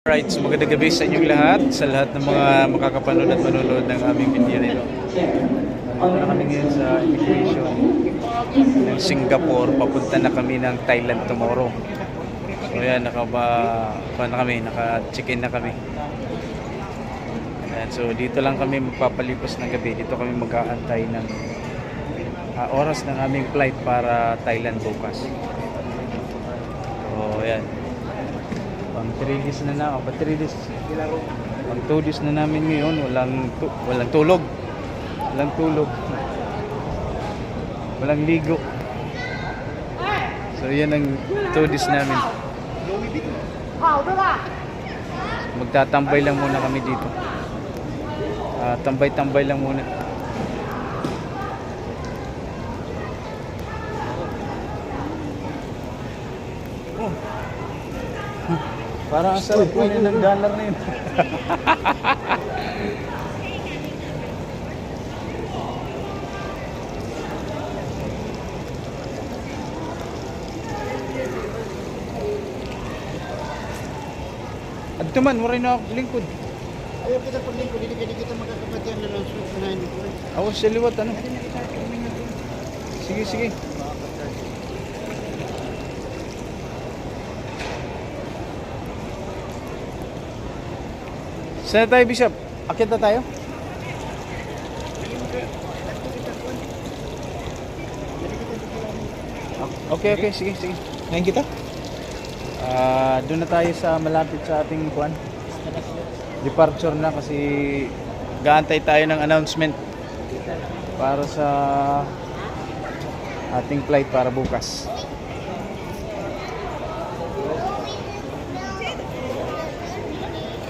Right, so magandang gabi sa inyong lahat, sa lahat ng mga makakapanood at manonood ng aming video nito. Nandito na kami ngayon sa immigration ng Singapore. Papunta na kami ng Thailand tomorrow. So yan, naka-check-in na kami. Ayan, so dito lang kami magpapalipas ng gabi. Dito kami mag-aantay ng oras ng aming flight para Thailand bukas. So yan. Pang 3 days na na, pang 3 days. Pang 2 days na namin ngayon, walang tulog. Walang tulog. Walang ligo. So yan ang 2 days namin. Magtatambay lang muna kami dito. Tambay-tambay lang muna. Oh. Parang ang sarap po ng dollar na yun. At naman, wala na ako lingkod. Ayaw kita paglingkod, hindi kita magkakapatyan na lang suunahin mo. Awas sa liwat, ano? Sige, sige. Saan tayo, Bishop? Akit na tayo? Okay, okay. Sige, sige. Ngayon kita? Doon na tayo sa malapit sa ating kuan. Departure na kasi gaantay tayo ng announcement para sa ating flight para bukas.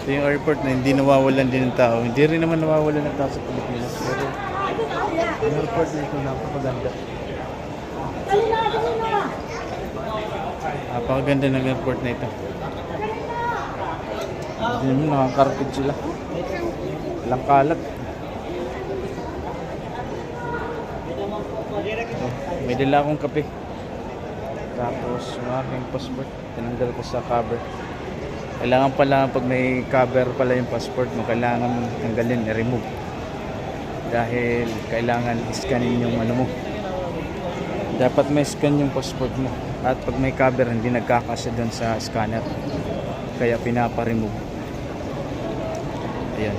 Ito yung airport na hindi nawawalan din ng tao. Hindi rin naman nawawalan ng tao sa Pilipinas. Pero yung airport na ito napakaganda. Napakaganda ng airport na ito. Hindi mo nakakarpid sila. Walang kalat. So, may dala akong kape. Tapos yung aking passport. Tinanggal ko sa cover. Kailangan pala pag may cover pala yung passport mo, kailangan tanggalin, i-remove. Dahil kailangan i-scanin yung ano mo. Dapat may scan yung passport mo. At pag may cover, hindi nagkakasya doon sa scanner. Kaya pinapa-remove. Ayan.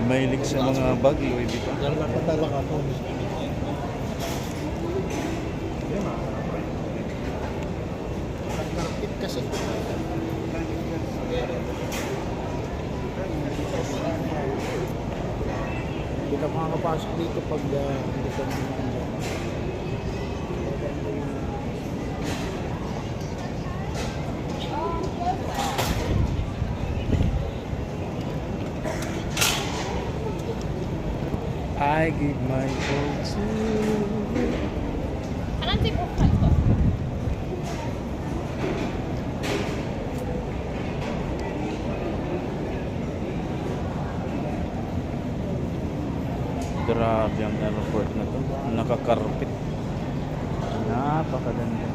Mahilig sa mga bag, Louis Vuitton. Dala ka po. Karpit kasi. Hindi ka makakapasok dito pag hindi ka I give my all to you. Grabe ang airport na to. Nakakarpit. Napakaganda.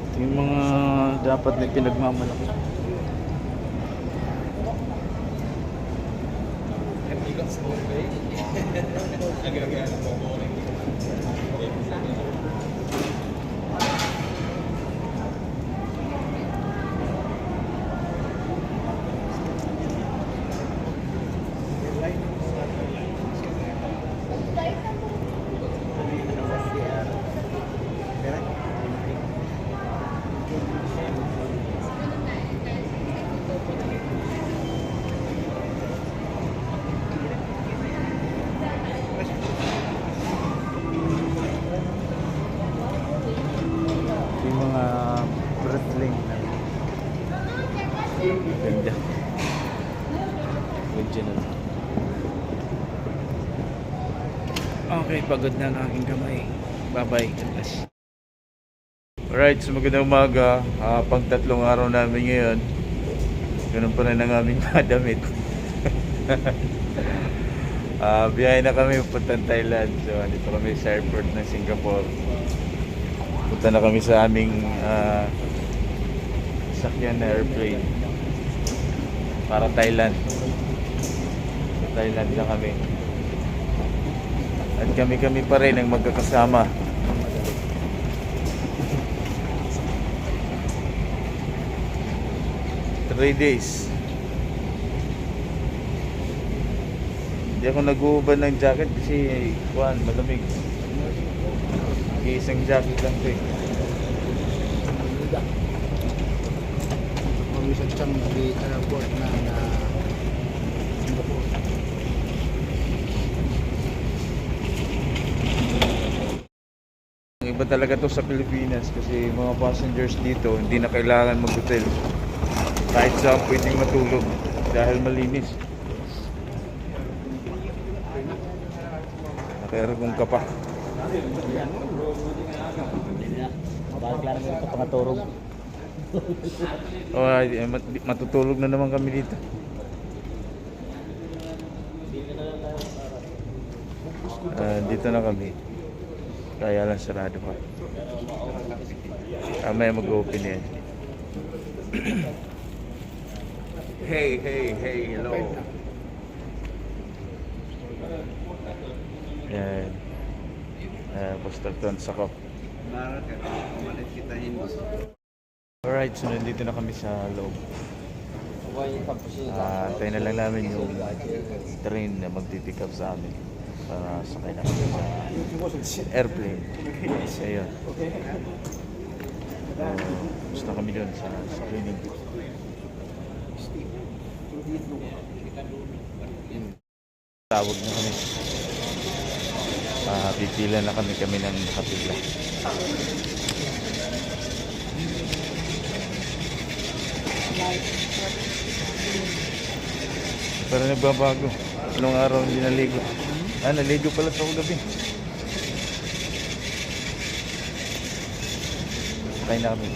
Ito yung mga dapat na pinagmamalaki. Yung mga wrestling na ganda. Original. Okay, pagod na ang aking kamay. Bye-bye. God bless. Alright, so magandang umaga. Pang tatlong araw namin ngayon. Ganun pa rin ang aming mga damit. Biyahe na kami pupunta Thailand. So, dito kami sa airport ng Singapore. Punta na kami sa aming sakyan na airplane para Thailand. Sa Thailand na kami. At kami pa rin ang magkakasama. Three days. Hindi ako nag-uubad ng jacket kasi malamig. Isang jacket lang ito eh. Pag-isang siyang di airport na Singapore. Iba talaga to sa Pilipinas kasi mga passengers dito hindi na kailangan mag-hotel. Kahit saan pwedeng matulog dahil malinis. Naka-aircon ka pa. Balik lang ito pangaturog. Matutulog na naman kami dito. Dito na kami. Kaya lang sarado pa. May mag-open yan. Hey, hello. Yan. Postal tons ako. Alright, so nandito na kami sa loob. Tayo na lang namin yung train na magti-pick up sa amin para sakay na kami sa airplane. Ayun. Gusto kami doon sa clinic. Tawag na kami. Pipila na kami ng nakapila. Pero nagbabago. Anong araw hindi naligo? Naligo pala sa gabi. Sakay na kami.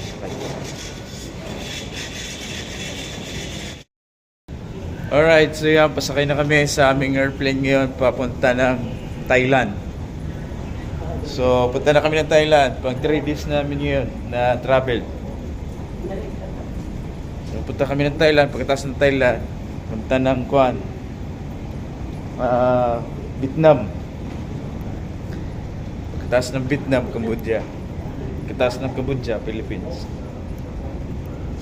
Alright, so yan, pasakay na kami sa aming airplane ngayon papunta ng Thailand. So, punta na kami ng Thailand. Pang 3 days namin ngayon na travel. So, punta kami ng Thailand. Pagkatapos ng Thailand, punta ng Vietnam. Pagkatapos ng Vietnam, Cambodia. Pagkatapos ng Cambodia, Philippines.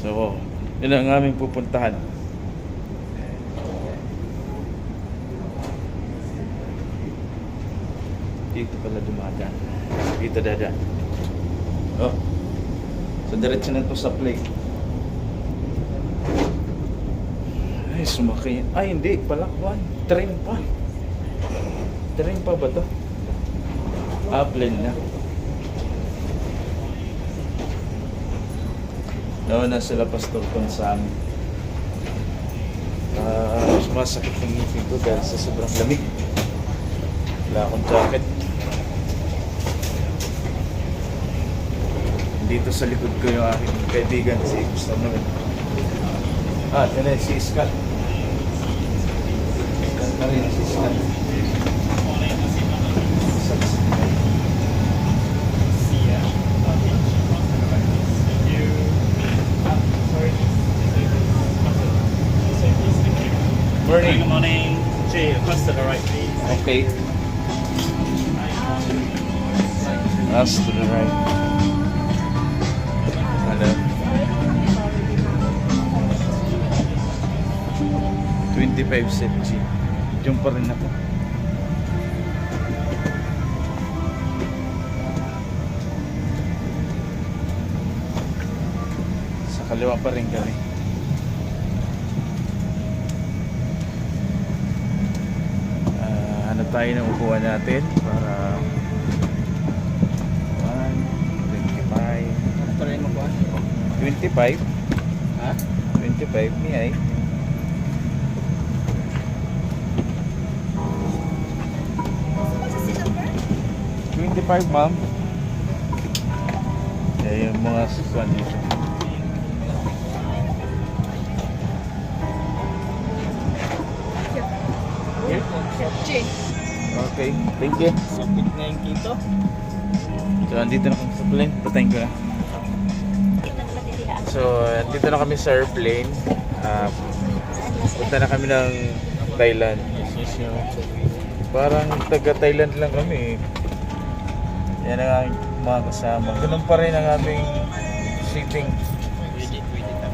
So, yun ang aming pupuntahan. Dito pala dumadaan. Dito dadaan. Oh. So diretso na to sa plate. Ay, sumakay. Ay, hindi pala. Train pa. Train pa ba to? Plane na. Nauna sila Pastor Con sa amin. Sumasakit yung ngipin ko dahil sa sobrang lamig. Wala akong jacket. Dito sa likod ko yung aking kaibigan, si Gusto naman. Ito na si Scott. Scott na rin si Scott. Morning. Good morning. Jay, across to the right, please. Okay. Us to the right. Hello. 25 set G. Diyan pa rin ako. Sa kaliwa pa rin kami. Hanap tayo ng upuan natin para 25. Ha? 25 ni ay. Ma'am. Yung mga susan dito. Che. Okay, thank you. Sapit na yung kito. So, andito na kami sa plane. Patayin ko na. So, andito na kami sa airplane. Punta na kami ng Thailand. Parang taga-Thailand lang kami. Yan ang aming mga kasama. Ganun pa rin ang aming seating.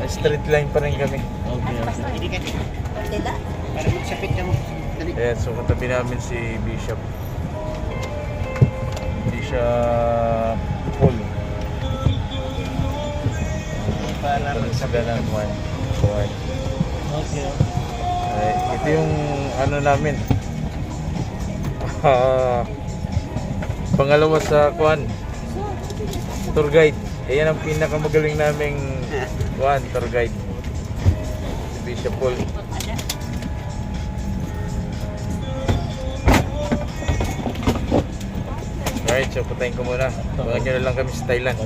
Street line pa rin kami. Hindi ka dito. Dila. Para magsapit ka mo. Dali. Ayan, so katabi namin si Bishop. Paul. Para Pagsaga ng one. Okay. Ay, ito yung ano namin. Pangalawa sa kuan. Tour guide. Ayan ang pinakamagaling naming kuan, tour guide. Si Bishop Paul. Alright, so patayin ko muna. Abangan nyo na lang kami sa Thailand.